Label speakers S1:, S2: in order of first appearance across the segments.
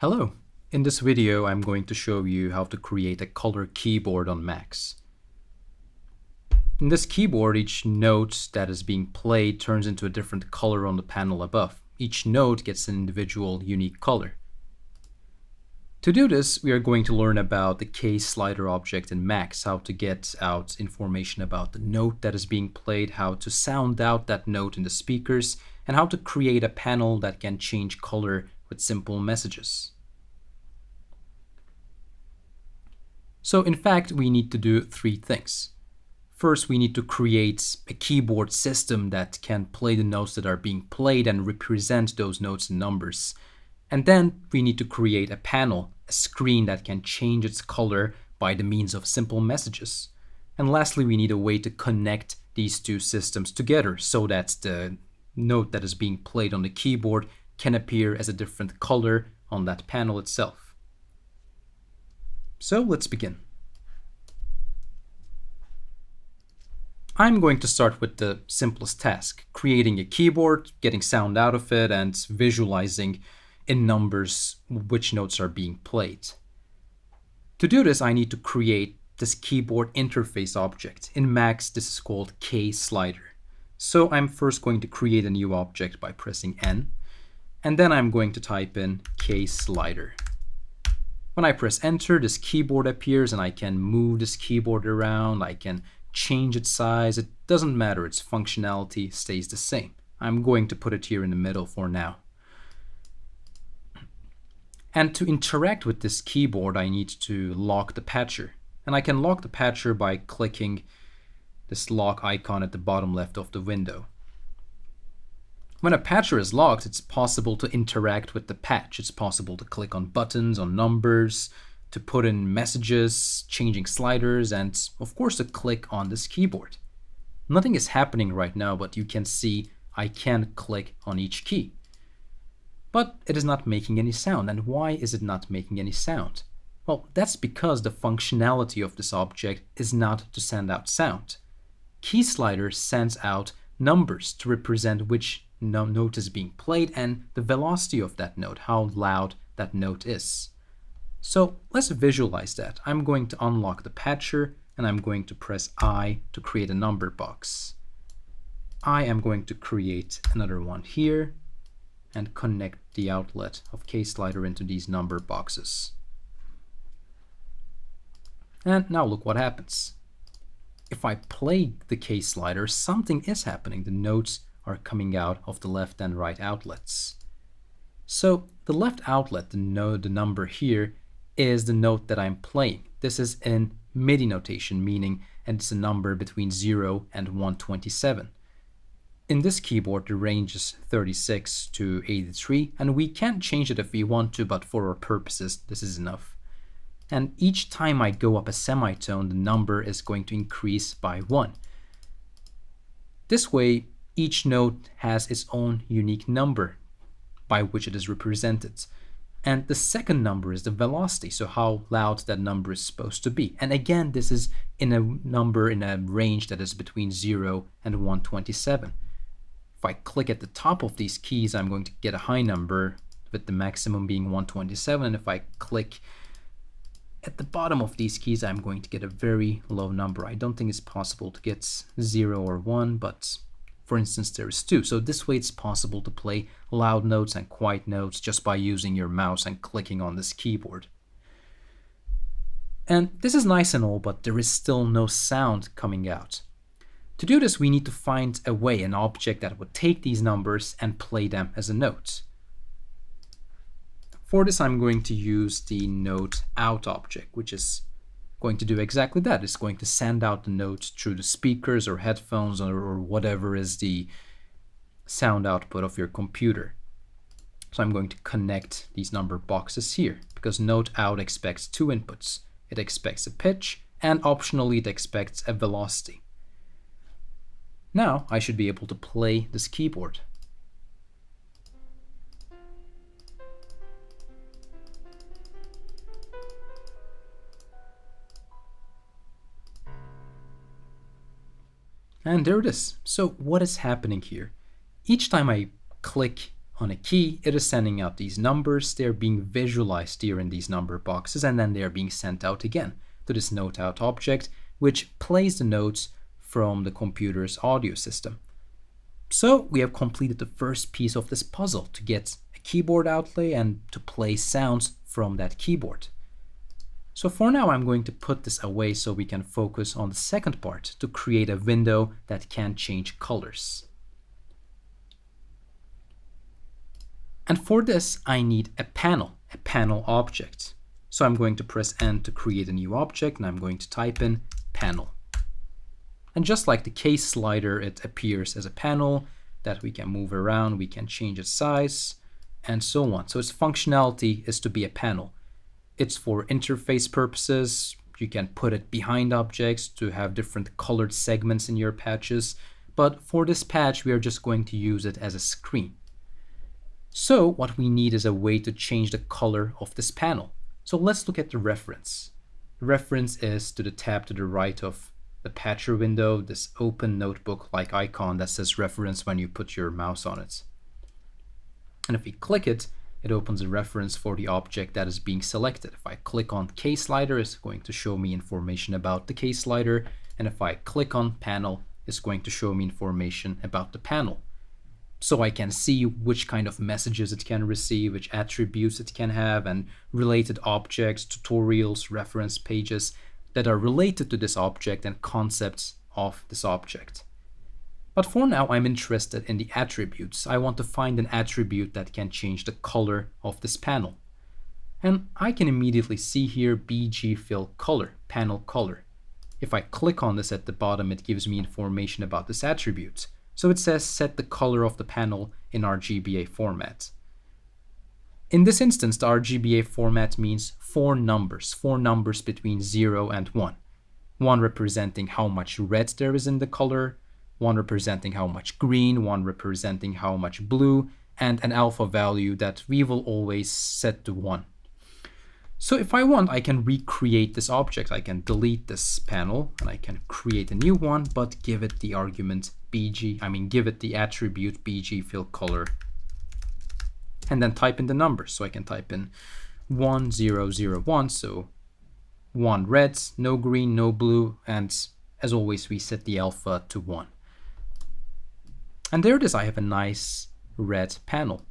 S1: Hello! In this video, I'm going to show you how to create a color keyboard on Macs. In this keyboard, each note that is being played turns into a different color on the panel above. Each note gets an individual, unique color. To do this, we are going to learn about the kslider object in Macs, how to get out information about the note that is being played, how to sound out that note in the speakers, and how to create a panel that can change color with simple messages. So in fact, we need to do three things. First, we need to create a keyboard system that can play the notes that are being played and represent those notes in numbers. And then we need to create a panel, a screen that can change its color by the means of simple messages. And lastly, we need a way to connect these two systems together so that the note that is being played on the keyboard can appear as a different color on that panel itself. So let's begin. I'm going to start with the simplest task, creating a keyboard, getting sound out of it, and visualizing in numbers which notes are being played. To do this, I need to create this keyboard interface object. In Macs, this is called kslider. So I'm first going to create a new object by pressing N, and then I'm going to type in kslider. When I press enter, this keyboard appears and I can move this keyboard around, I can change its size, it doesn't matter, its functionality stays the same. I'm going to put it here in the middle for now. And to interact with this keyboard, I need to lock the patcher. And I can lock the patcher by clicking this lock icon at the bottom left of the window. When a patcher is locked, it's possible to interact with the patch. It's possible to click on buttons, on numbers, to put in messages, changing sliders, and of course to click on this keyboard. Nothing is happening right now, but you can see I can click on each key. But it is not making any sound. And why is it not making any sound? Well, that's because the functionality of this object is not to send out sound. Kslider sends out numbers to represent which note is being played and the velocity of that note, how loud that note is. So let's visualize that. I'm going to unlock the patcher and I'm going to press I to create a number box. I am going to create another one here and connect the outlet of kslider into these number boxes. And now look what happens. If I play the kslider, something is happening. The notes are coming out of the left and right outlets. So the left outlet, the number here, is the note that I'm playing. This is in MIDI notation, meaning it's a number between 0 and 127. In this keyboard, the range is 36 to 83, and we can change it if we want to, but for our purposes, this is enough. And each time I go up a semitone, the number is going to increase by 1. This way, each note has its own unique number by which it is represented. And the second number is the velocity, so how loud that number is supposed to be. And again, this is in a number in a range that is between 0 and 127. If I click at the top of these keys, I'm going to get a high number, with the maximum being 127. And if I click at the bottom of these keys, I'm going to get a very low number. I don't think it's possible to get 0 or 1, but for instance, there is 2. So this way it's possible to play loud notes and quiet notes just by using your mouse and clicking on this keyboard. And this is nice and all, but there is still no sound coming out. To do this, we need to find a way, an object that would take these numbers and play them as a note. For this, I'm going to use the note out object, which is going to do exactly that. It's going to send out the notes through the speakers or headphones or whatever is the sound output of your computer. So I'm going to connect these number boxes here because note out expects two inputs. It expects a pitch and optionally it expects a velocity. Now I should be able to play this keyboard. And there it is. So what is happening here? Each time I click On a key, it is sending out these numbers. They're being visualized here in these number boxes, and then they're being sent out again to this note out object, which plays the notes from the computer's audio system. So we have completed the first piece of this puzzle to get a keyboard outlay and to play sounds from that keyboard. So for now, I'm going to put this away so we can focus on the second part to create a window that can change colors. And for this, I need a panel object. So I'm going to press N to create a new object, and I'm going to type in panel. And just like the kslider, it appears as a panel that we can move around, we can change its size, and so on. So its functionality is to be a panel. It's for interface purposes. You can put it behind objects to have different colored segments in your patches. But for this patch, we are just going to use it as a screen. So what we need is a way to change the color of this panel. So let's look at the reference. The reference is to the tab to the right of the patcher window, this open notebook-like icon that says reference when you put your mouse on it. And if we click it, it opens a reference for the object that is being selected. If I click on kslider, it's going to show me information about the kslider. And if I click on panel, it's going to show me information about the panel. So I can see which kind of messages it can receive, which attributes it can have, and related objects, tutorials, reference pages that are related to this object and concepts of this object. But for now, I'm interested in the attributes. I want to find an attribute that can change the color of this panel. And I can immediately see here BG fill color, panel color. If I click on this at the bottom, it gives me information about this attribute. So it says set the color of the panel in RGBA format. In this instance, the RGBA format means four numbers between 0 and 1. One representing how much red there is in the color, one representing how much green, one representing how much blue, and an alpha value that we will always set to 1. So if I want, I can recreate this object. I can delete this panel and I can create a new one, but give it the argument give it the attribute BG fill color, and then type in the numbers. So I can type in 1001, so 1 red, no green, no blue, and as always, we set the alpha to 1. And there it is, I have a nice red panel.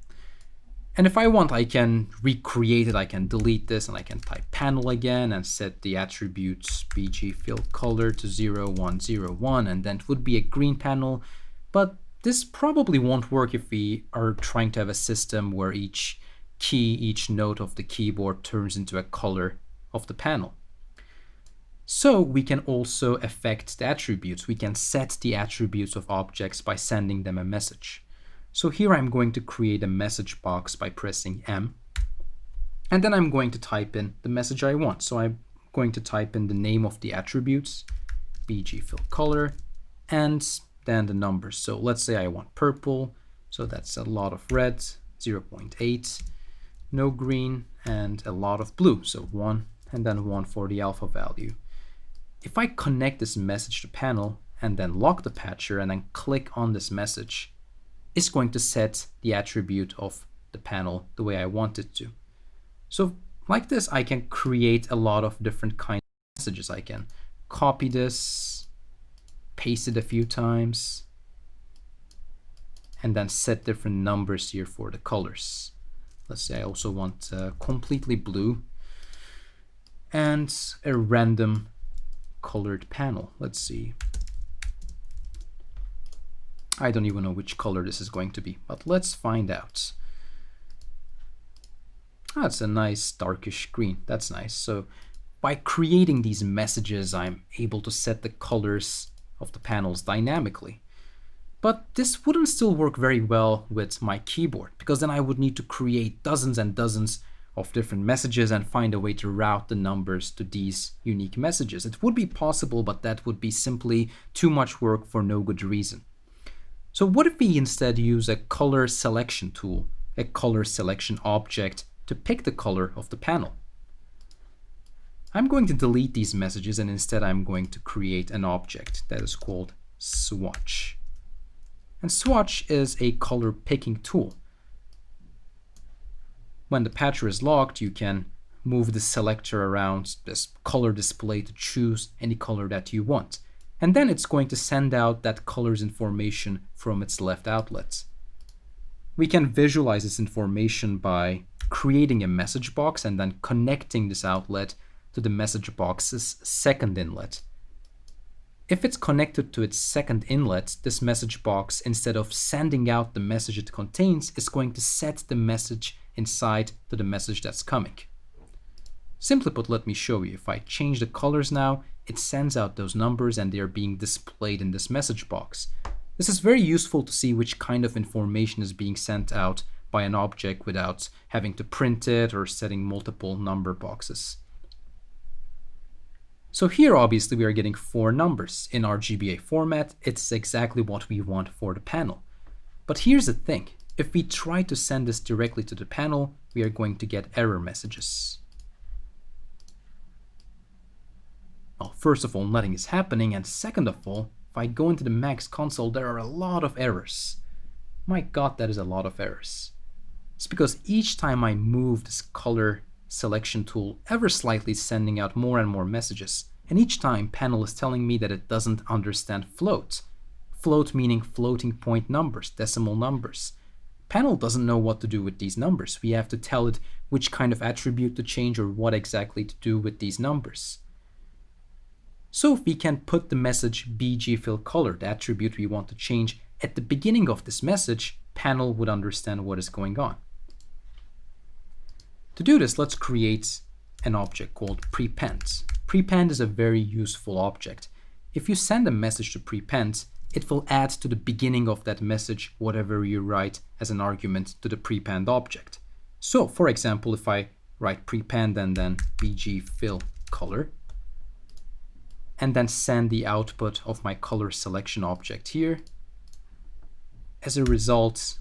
S1: And if I want, I can recreate it. I can delete this and I can type panel again and set the attributes BG fill color to 0101, and then it would be a green panel. But this probably won't work if we are trying to have a system where each key, each note of the keyboard turns into a color of the panel. So we can also affect the attributes. We can set the attributes of objects by sending them a message. So here I'm going to create a message box by pressing M. And then I'm going to type in the message I want. So I'm going to type in the name of the attributes, BG fill color, and then the numbers. So let's say I want purple. So that's a lot of red, 0.8, no green, and a lot of blue. So 1, and then 1 for the alpha value. If I connect this message to panel and then lock the patcher and then click on this message, it's going to set the attribute of the panel the way I want it to. So like this, I can create a lot of different kinds of messages. I can copy this, paste it a few times, and then set different numbers here for the colors. Let's say I also want completely blue and a random colored panel. Let's see. I don't even know which color this is going to be, but let's find out. That's a nice darkish green. That's nice. So by creating these messages, I'm able to set the colors of the panels dynamically. But this wouldn't still work very well with my keyboard, because then I would need to create dozens and dozens of different messages and find a way to route the numbers to these unique messages. It would be possible, but that would be simply too much work for no good reason. So what if we instead use a color selection tool, a color selection object, to pick the color of the panel? I'm going to delete these messages, and instead I'm going to create an object that is called swatch. And swatch is a color picking tool. when the patcher is locked, you can move the selector around this color display to choose any color that you want. And then it's going to send out that color's information from its left outlet. We can visualize this information by creating a message box and then connecting this outlet to the message box's second inlet. If it's connected to its second inlet, this message box, instead of sending out the message it contains, is going to set the message inside to the message that's coming. Simply put, let me show you. If I change the colors now, it sends out those numbers and they are being displayed in this message box. This is very useful to see which kind of information is being sent out by an object without having to print it or setting multiple number boxes. So here, obviously, we are getting 4 numbers. In our GBA format, it's exactly what we want for the panel. But here's the thing. If we try to send this directly to the panel, we are going to get error messages. Well, first of all, nothing is happening, and second of all, if I go into the Max console, there are a lot of errors. My God, that is a lot of errors. It's because each time I move this color selection tool ever slightly, sending out more and more messages, and each time panel is telling me that it doesn't understand float. Float meaning floating point numbers, decimal numbers. Panel doesn't know what to do with these numbers. We have to tell it which kind of attribute to change or what exactly to do with these numbers. So if we can put the message bgfillColor, the attribute we want to change, at the beginning of this message, panel would understand what is going on. To do this, let's create an object called prepend. Prepend is a very useful object. If you send a message to prepend, it will add to the beginning of that message whatever you write as an argument to the prepend object. So, for example, if I write prepend and then bgfillColor, and then send the output of my color selection object here, as a result,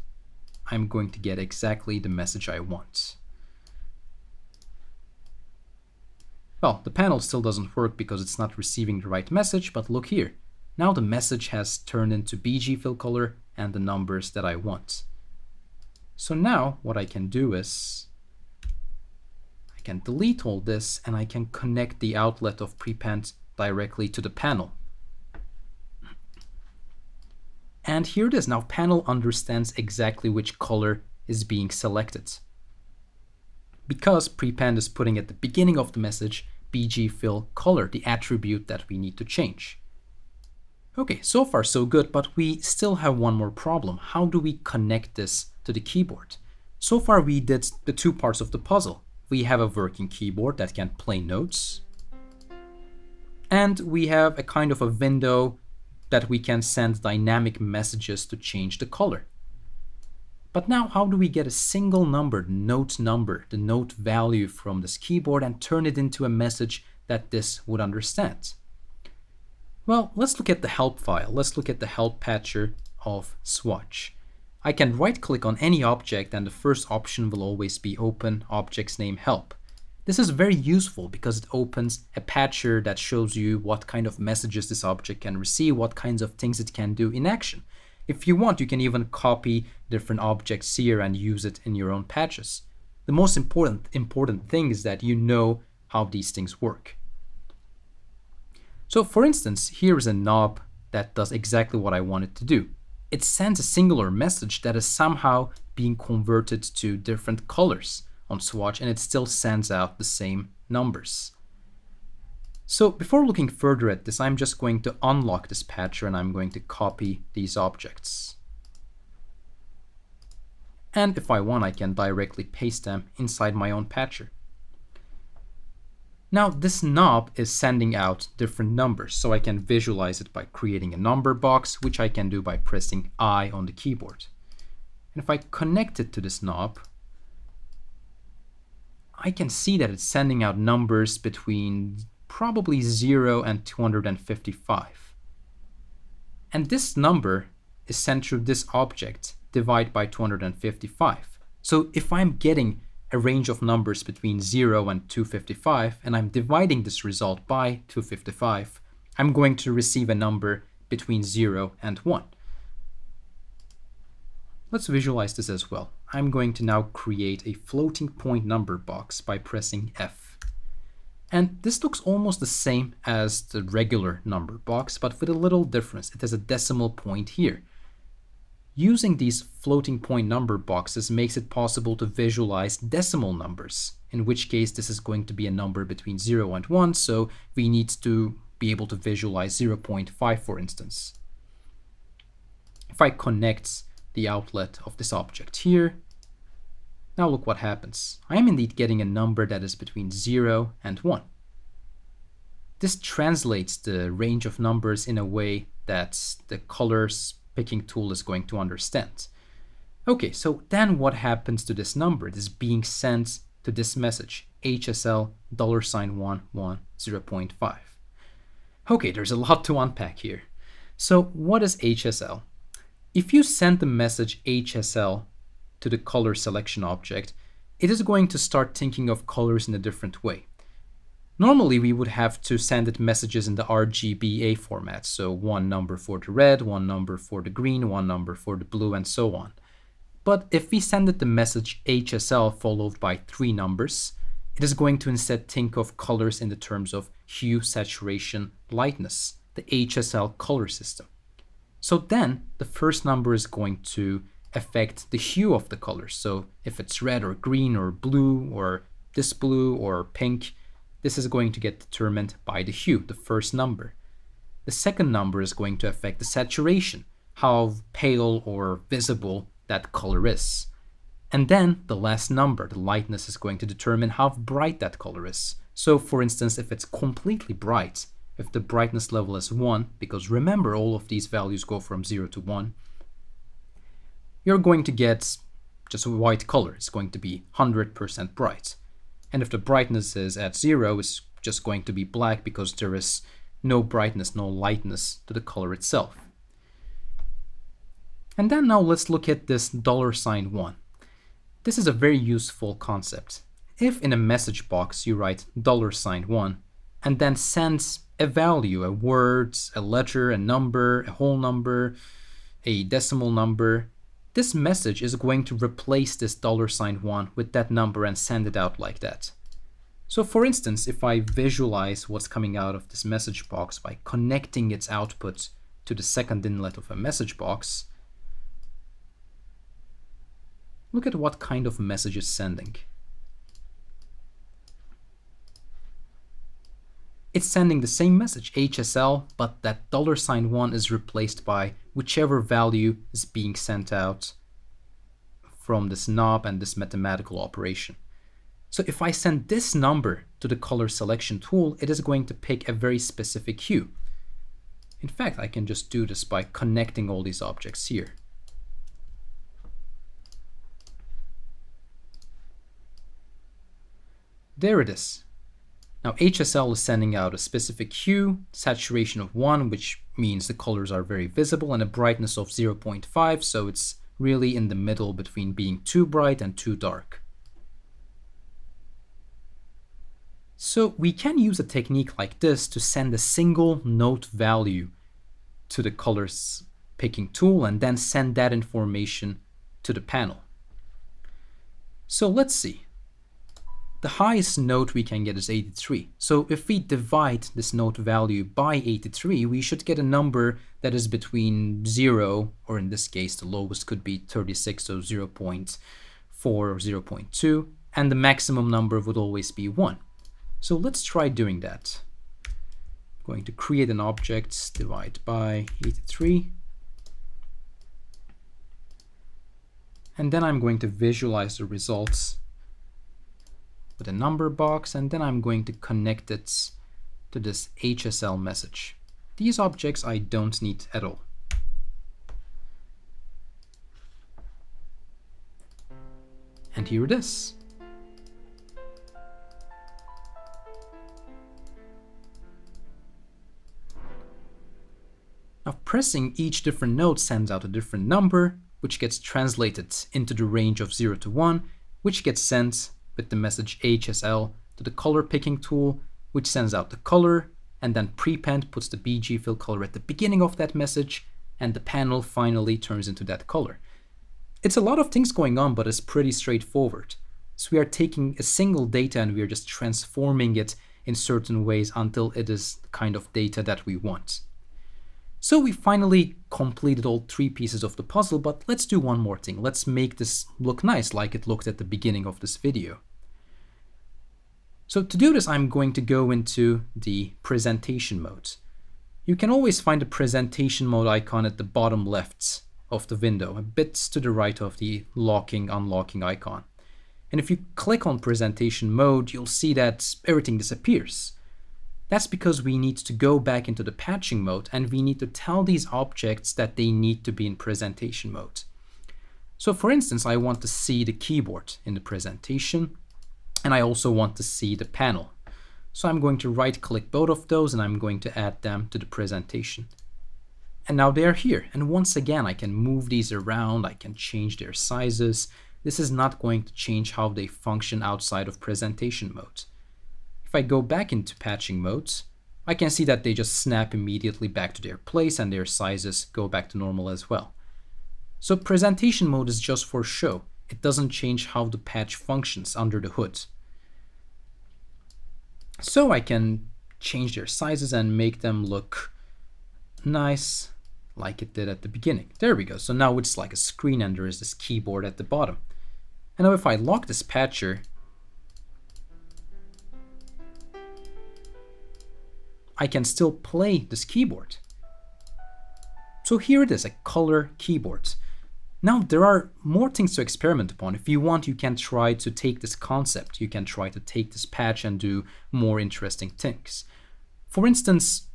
S1: I'm going to get exactly the message I want. Well, the panel still doesn't work because it's not receiving the right message, but look here. Now the message has turned into bgfillColor and the numbers that I want. So now what I can do is I can delete all this and I can connect the outlet of prepend directly to the panel. And here it is. Now panel understands exactly which color is being selected, because prepend is putting at the beginning of the message bgfillColor, the attribute that we need to change. Okay, so far so good, but we still have one more problem. How do we connect this to the keyboard? So far we did the 2 parts of the puzzle. We have a working keyboard that can play notes, and we have a kind of a window that we can send dynamic messages to change the color. But now how do we get a single number, the note value from this keyboard, and turn it into a message that this would understand? Well, let's look at the help file. Let's look at the help patcher of Swatch. I can right click on any object and the first option will always be open object's name help. This is very useful because it opens a patcher that shows you what kind of messages this object can receive, what kinds of things it can do in action. If you want, you can even copy different objects here and use it in your own patches. The most important thing is that you know how these things work. So for instance, here is a knob that does exactly what I want it to do. It sends a singular message that is somehow being converted to different colors on Swatch, and it still sends out the same numbers. So before looking further at this, I'm just going to unlock this patcher and I'm going to copy these objects. And if I want, I can directly paste them inside my own patcher. Now this knob is sending out different numbers, so I can visualize it by creating a number box, which I can do by pressing I on the keyboard. And if I connect it to this knob, I can see that it's sending out numbers between probably 0 and 255. And this number is sent through this object, divide by 255. So if I'm getting a range of numbers between 0 and 255, and I'm dividing this result by 255, I'm going to receive a number between 0 and 1. Let's visualize this as well. I'm going to now create a floating point number box by pressing F. And this looks almost the same as the regular number box, but with a little difference. It has a decimal point here. Using these floating point number boxes makes it possible to visualize decimal numbers, in which case this is going to be a number between 0 and 1, so we need to be able to visualize 0.5, for instance. If I connect the outlet of this object here, now look what happens. I am indeed getting a number that is between 0 and 1. This translates the range of numbers in a way that the colors picking tool is going to understand. Okay, so then what happens to this number? It is being sent to this message, HSL $110.5. Okay, there's a lot to unpack here. So what is HSL? If you send the message HSL to the color selection object, it is going to start thinking of colors in a different way. Normally, we would have to send it messages in the RGBA format, so one number for the red, one number for the green, one number for the blue, and so on. But if we send it the message HSL followed by 3 numbers, it is going to instead think of colors in the terms of hue, saturation, lightness, the HSL color system. So then, the first number is going to affect the hue of the colors. So if it's red or green or blue or this blue or pink, this is going to get determined by the hue, the first number. The second number is going to affect the saturation, how pale or visible that color is. And then the last number, the lightness, is going to determine how bright that color is. So for instance, if it's completely bright, if the brightness level is 1, because remember all of these values go from 0 to 1, you're going to get just a white color. It's going to be 100% bright. And if the brightness is at 0, it's just going to be black because there is no brightness, no lightness to the color itself. And then now let's look at this $1. This is a very useful concept. If in a message box you write $1 and then send a value, a word, a letter, a number, a whole number, a decimal number, this message is going to replace this $1 with that number and send it out like that. So for instance, if I visualize what's coming out of this message box by connecting its output to the second inlet of a message box, look at what kind of message it's sending. It's sending the same message, HSL, but that $1 is replaced by whichever value is being sent out from this knob and this mathematical operation. So if I send this number to the color selection tool, it is going to pick a very specific hue. In fact, I can just do this by connecting all these objects here. There it is. Now HSL is sending out a specific hue, saturation of 1, which means the colors are very visible, and a brightness of 0.5, so it's really in the middle between being too bright and too dark. So we can use a technique like this to send a single note value to the colors picking tool and then send that information to the panel. So let's see. The highest note we can get is 83. So if we divide this note value by 83, we should get a number that is between 0, or in this case the lowest could be 36, so 0.4 or 0.2, and the maximum number would always be 1. So let's try doing that. I'm going to create an object, divide by 83. And then I'm going to visualize the results with a number box, and then I'm going to connect it to this HSL message. These objects I don't need at all. And here it is. Now pressing each different note sends out a different number, which gets translated into the range of 0 to 1, which gets sent with the message HSL to the color picking tool, which sends out the color, and then prepend puts the BG fill color at the beginning of that message, and the panel finally turns into that color. It's a lot of things going on, but it's pretty straightforward. So we are taking a single data and we are just transforming it in certain ways until it is the kind of data that we want. So we finally completed all 3 pieces of the puzzle, but let's do one more thing. Let's make this look nice like it looked at the beginning of this video. So to do this, I'm going to go into the presentation mode. You can always find the presentation mode icon at the bottom left of the window, a bit to the right of the locking, unlocking icon. And if you click on presentation mode, you'll see that everything disappears. That's because we need to go back into the patching mode and we need to tell these objects that they need to be in presentation mode. So for instance, I want to see the keyboard in the presentation, and I also want to see the panel. So I'm going to right click both of those and I'm going to add them to the presentation. And now they're here. And once again, I can move these around, I can change their sizes. This is not going to change how they function outside of presentation mode. If I go back into patching modes, I can see that they just snap immediately back to their place and their sizes go back to normal as well. So presentation mode is just for show. It doesn't change how the patch functions under the hood. So I can change their sizes and make them look nice like it did at the beginning. There we go. So now it's like a screen and there is this keyboard at the bottom. And now if I lock this patcher, I can still play this keyboard. So here it is, a color keyboard. Now there are more things to experiment upon. If you want, you can try to take this concept, you can try to take this patch and do more interesting things. For instance,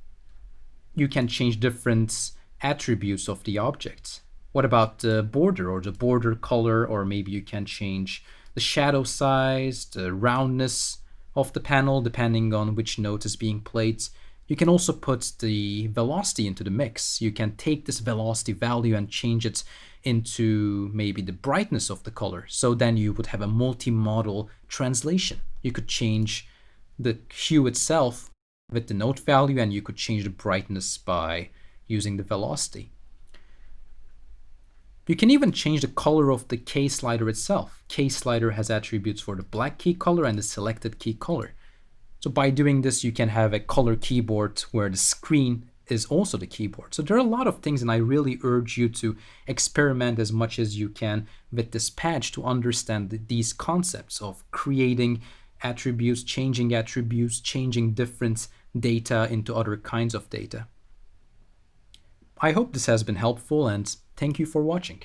S1: you can change different attributes of the object. What about the border or the border color, or maybe you can change the shadow size, the roundness of the panel, depending on which note is being played. You can also put the velocity into the mix. You can take this velocity value and change it into maybe the brightness of the color. So then you would have a multi-modal translation. You could change the hue itself with the note value, and you could change the brightness by using the velocity. You can even change the color of the kslider itself. Kslider has attributes for the black key color and the selected key color. So by doing this, you can have a color keyboard where the screen is also the keyboard. So there are a lot of things, and I really urge you to experiment as much as you can with this patch to understand these concepts of creating attributes, changing different data into other kinds of data. I hope this has been helpful, and thank you for watching.